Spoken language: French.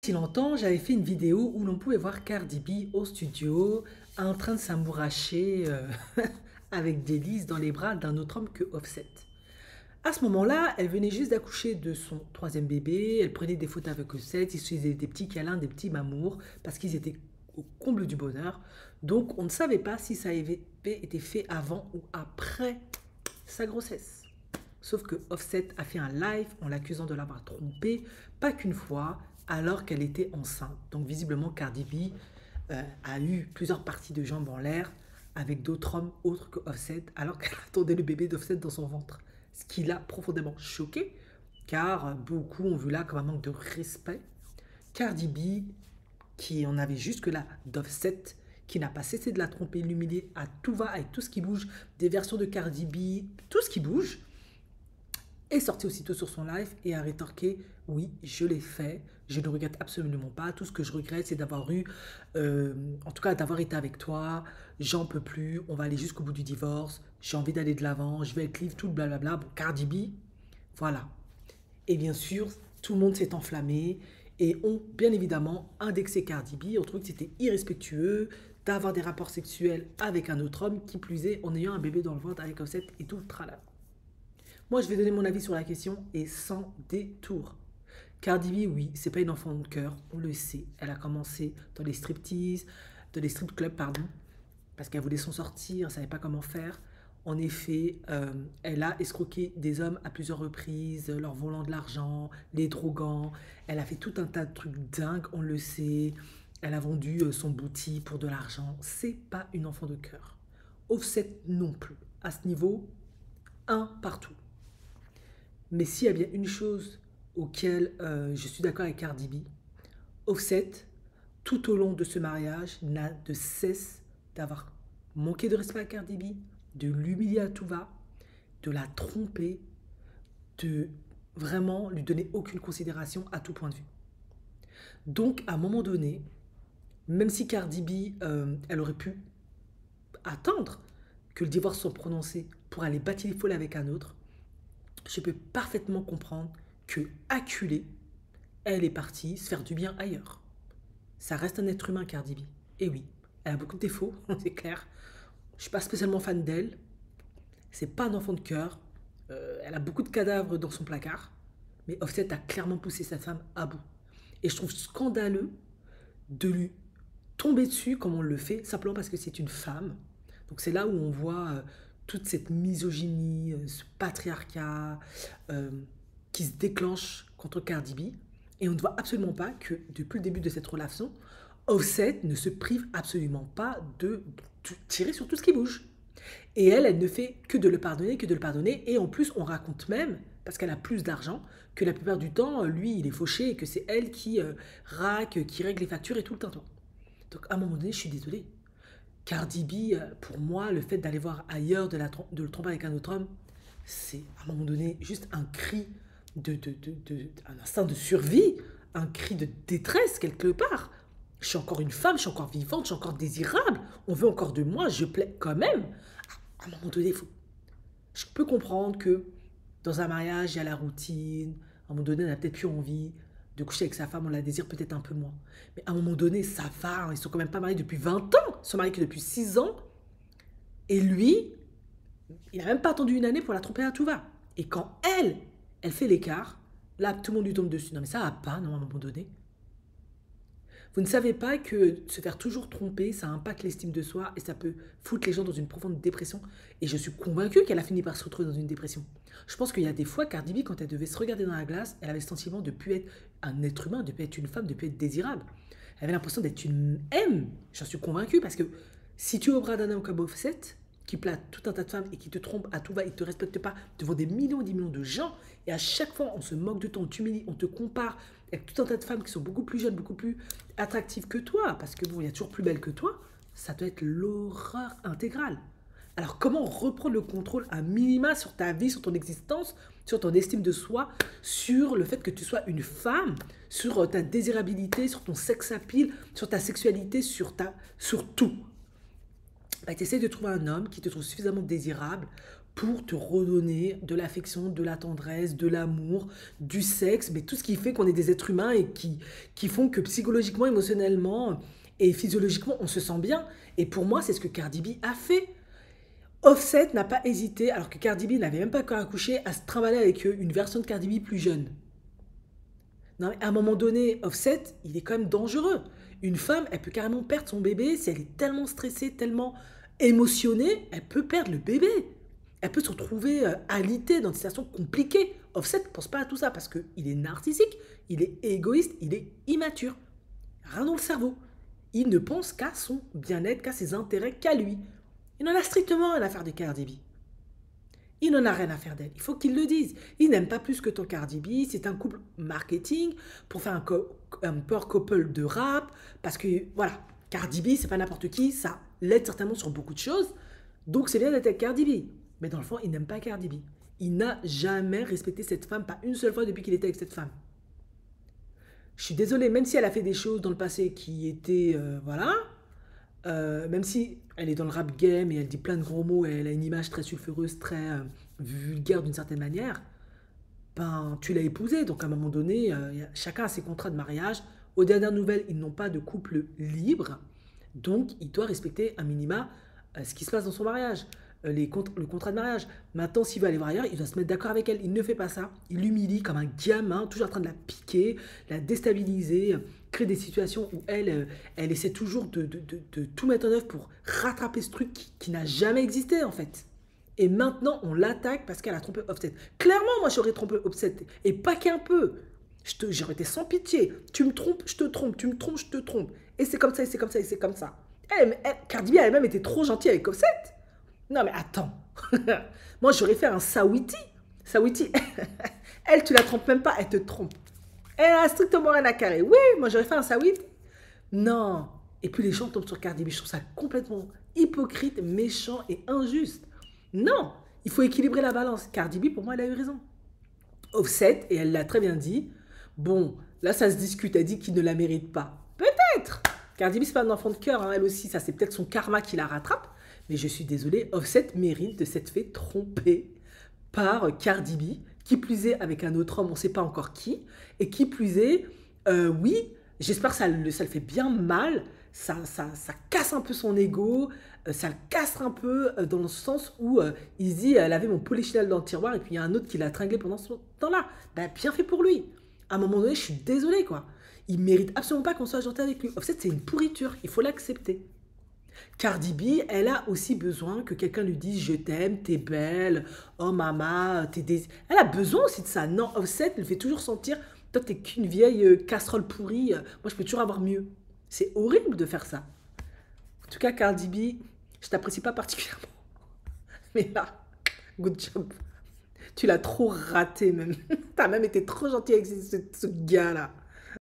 Si longtemps, j'avais fait une vidéo où l'on pouvait voir Cardi B au studio en train de s'amouracher avec Délice dans les bras d'un autre homme que Offset. À ce moment-là, elle venait juste d'accoucher de son troisième bébé, elle prenait des photos avec Offset, ils se faisaient des petits câlins, des petits mamours, parce qu'ils étaient au comble du bonheur. Donc on ne savait pas si ça avait été fait avant ou après sa grossesse. Sauf que Offset a fait un live en l'accusant de l'avoir trompé, pas qu'une fois, alors qu'elle était enceinte. Donc visiblement, Cardi B a eu plusieurs parties de jambes en l'air avec d'autres hommes autres que Offset, alors qu'elle attendait le bébé d'Offset dans son ventre. Ce qui l'a profondément choqué, car beaucoup ont vu là comme un manque de respect. Cardi B, qui en avait jusque-là d'Offset, qui n'a pas cessé de la tromper, l'humilier à tout va, avec tout ce qui bouge, des versions de Cardi B, tout ce qui bouge, est sorti aussitôt sur son live et a rétorqué: oui, je l'ai fait, je ne regrette absolument pas. Tout ce que je regrette, c'est d'avoir eu, en tout cas d'avoir été avec toi. J'en peux plus, on va aller jusqu'au bout du divorce. J'ai envie d'aller de l'avant, je vais être libre, tout le blablabla. Bon, Cardi B, voilà. Et bien sûr, tout le monde s'est enflammé et ont bien évidemment indexé Cardi B. On trouve que c'était irrespectueux d'avoir des rapports sexuels avec un autre homme, qui plus est en ayant un bébé dans le ventre avec Offset et tout le tralala. Moi, je vais donner mon avis sur la question et sans détour. Cardi B, oui, c'est pas une enfant de cœur, on le sait. Elle a commencé dans les striptease, dans les strip clubs, pardon, parce qu'elle voulait s'en sortir, elle savait pas comment faire. En effet, elle a escroqué des hommes à plusieurs reprises, leur volant de l'argent, les droguant. Elle a fait tout un tas de trucs dingues, on le sait. Elle a vendu son boutique pour de l'argent. C'est pas une enfant de cœur. Offset non plus. À ce niveau, un partout. Mais s'il y a bien une chose auquel je suis d'accord avec Cardi B, Offset, tout au long de ce mariage, n'a de cesse d'avoir manqué de respect à Cardi B, de l'humilier à tout va, de la tromper, de vraiment lui donner aucune considération à tout point de vue. Donc, à un moment donné, même si Cardi B, elle aurait pu attendre que le divorce soit prononcé pour aller battre les folles avec un autre, je peux parfaitement comprendre que, acculée, elle est partie se faire du bien ailleurs. Ça reste un être humain, Cardi B. Et oui, elle a beaucoup de défauts, c'est clair. Je suis pas spécialement fan d'elle. C'est pas un enfant de cœur. Elle a beaucoup de cadavres dans son placard. Mais Offset a clairement poussé sa femme à bout. Et je trouve scandaleux de lui tomber dessus comme on le fait, simplement parce que c'est une femme. Donc c'est là où on voit toute cette misogynie, ce patriarcat qui se déclenche contre Cardi B. Et on ne voit absolument pas que depuis le début de cette relation, Offset ne se prive absolument pas de tirer sur tout ce qui bouge. Et elle, elle ne fait que de le pardonner, que de le pardonner. Et en plus, on raconte même, parce qu'elle a plus d'argent, que la plupart du temps, lui, il est fauché et que c'est elle qui raque, qui règle les factures et tout le temps. Donc à un moment donné, je suis désolée. Cardi B, pour moi, le fait d'aller voir ailleurs, de le tromper avec un autre homme, c'est à un moment donné juste un cri un instinct de survie, un cri de détresse quelque part. Je suis encore une femme, je suis encore vivante, je suis encore désirable, on veut encore de moi, je plais quand même. À un moment donné, je peux comprendre que dans un mariage, il y a la routine, à un moment donné, on n'a peut-être plus envie de coucher avec sa femme, on la désire peut-être un peu moins. Mais à un moment donné, ça va, ils sont quand même pas mariés depuis 20 ans, ils sont mariés que depuis 6 ans, et lui, il n'a même pas attendu une année pour la tromper à tout va. Et quand elle fait l'écart, là, tout le monde lui tombe dessus. Non mais ça va pas, non, à un moment donné. Vous ne savez pas que se faire toujours tromper, ça impacte l'estime de soi et ça peut foutre les gens dans une profonde dépression. Et je suis convaincue qu'elle a fini par se retrouver dans une dépression. Je pense qu'il y a des fois, Cardi B, quand elle devait se regarder dans la glace, elle avait le sentiment de ne plus être un être humain, de ne plus être une femme, de ne plus être désirable. Elle avait l'impression d'être une M. J'en suis convaincue parce que si tu es au bras d'un homme comme Offset, qui plate tout un tas de femmes et qui te trompe à tout va, il ne te respecte pas devant des millions et des millions de gens, et à chaque fois on se moque de toi, on t'humilie, on te compare avec tout un tas de femmes qui sont beaucoup plus jeunes, beaucoup plus attractives que toi, parce que bon, il y a toujours plus belle que toi, ça doit être l'horreur intégrale. Alors comment reprendre le contrôle à minima sur ta vie, sur ton existence, sur ton estime de soi, sur le fait que tu sois une femme, sur ta désirabilité, sur ton sex appeal, sur ta sexualité, sur tout. Bah, tu essaies de trouver un homme qui te trouve suffisamment désirable pour te redonner de l'affection, de la tendresse, de l'amour, du sexe, mais tout ce qui fait qu'on est des êtres humains et qui font que psychologiquement, émotionnellement et physiologiquement, on se sent bien. Et pour moi, c'est ce que Cardi B a fait. Offset n'a pas hésité, alors que Cardi B n'avait même pas encore accouché, à se trimballer avec une version de Cardi B plus jeune. Non, mais à un moment donné, Offset, il est quand même dangereux. Une femme, elle peut carrément perdre son bébé si elle est tellement stressée, tellement émotionnée, elle peut perdre le bébé. Elle peut se retrouver alitée dans des situations compliquées. Offset ne pense pas à tout ça parce qu'il est narcissique, il est égoïste, il est immature. Rien dans le cerveau. Il ne pense qu'à son bien-être, qu'à ses intérêts, qu'à lui. Il n'en a strictement rien à faire de Cardi B. Il n'en a rien à faire d'elle. Il faut qu'il le dise. Il n'aime pas plus que ton Cardi B. C'est un couple marketing pour faire un power couple de rap. Parce que, voilà, Cardi B, c'est pas n'importe qui. Ça l'aide certainement sur beaucoup de choses. Donc, c'est bien d'être avec Cardi B. Mais dans le fond, il n'aime pas Cardi B. Il n'a jamais respecté cette femme, pas une seule fois depuis qu'il était avec cette femme. Je suis désolée, même si elle a fait des choses dans le passé qui étaient, voilà, même si elle est dans le rap game et elle dit plein de gros mots et elle a une image très sulfureuse, très vulgaire d'une certaine manière, ben tu l'as épousée. Donc à un moment donné, chacun a ses contrats de mariage. Aux dernières nouvelles, ils n'ont pas de couple libre. Donc il doit respecter un minima ce qui se passe dans son mariage, le contrat de mariage. Maintenant, s'il veut aller voir ailleurs, il doit se mettre d'accord avec elle. Il ne fait pas ça. Il l'humilie comme un gamin, toujours en train de la piquer, la déstabiliser, crée des situations où elle essaie toujours de tout mettre en œuvre pour rattraper ce truc qui n'a jamais existé en fait. Et maintenant, on l'attaque parce qu'elle a trompé Offset. Clairement, moi, j'aurais trompé Offset. Et pas qu'un peu. J'aurais été sans pitié. Tu me trompes, je te trompe. Tu me trompes, je te trompe. Et c'est comme ça, et c'est comme ça, et c'est comme ça. Cardi B elle-même était trop gentille avec Offset. Non, mais attends. Moi, j'aurais fait un Sawiti. Sawiti, elle, tu la trompes même pas, elle te trompe. Elle a strictement rien à carrer. Oui, moi, j'aurais fait un Sawiti. Non. Et puis les gens tombent sur Cardi B. Je trouve ça complètement hypocrite, méchant et injuste. Non, il faut équilibrer la balance. Cardi B, pour moi, elle a eu raison. Offset, et elle l'a très bien dit, bon, là, ça se discute. Elle dit qu'il ne la mérite pas. Peut-être. Cardi B, c'est pas un enfant de cœur, hein, elle aussi. Ça, c'est peut-être son karma qui la rattrape. Mais je suis désolée, Offset mérite de s'être fait tromper par Cardi B, qui plus est avec un autre homme, on ne sait pas encore qui, et qui plus est, oui, j'espère que ça le fait bien mal, ça casse un peu son ego, ça le casse un peu dans le sens où il se dit, elle avait mon polichinelle dans le tiroir, et puis il y a un autre qui l'a tringlé pendant ce temps-là. Ben, bien fait pour lui. À un moment donné, je suis désolée, quoi. Il mérite absolument pas qu'on soit gentil avec lui. Offset, c'est une pourriture, il faut l'accepter. Cardi B, elle a aussi besoin que quelqu'un lui dise je t'aime, t'es belle, oh maman, t'es des... Elle a besoin aussi de ça. Non, Offset le fait toujours sentir, toi t'es qu'une vieille casserole pourrie, moi je peux toujours avoir mieux. C'est horrible de faire ça. En tout cas, Cardi B, je t'apprécie pas particulièrement. Mais là, good job. Tu l'as trop raté même. T'as même été trop gentil avec ce gars-là.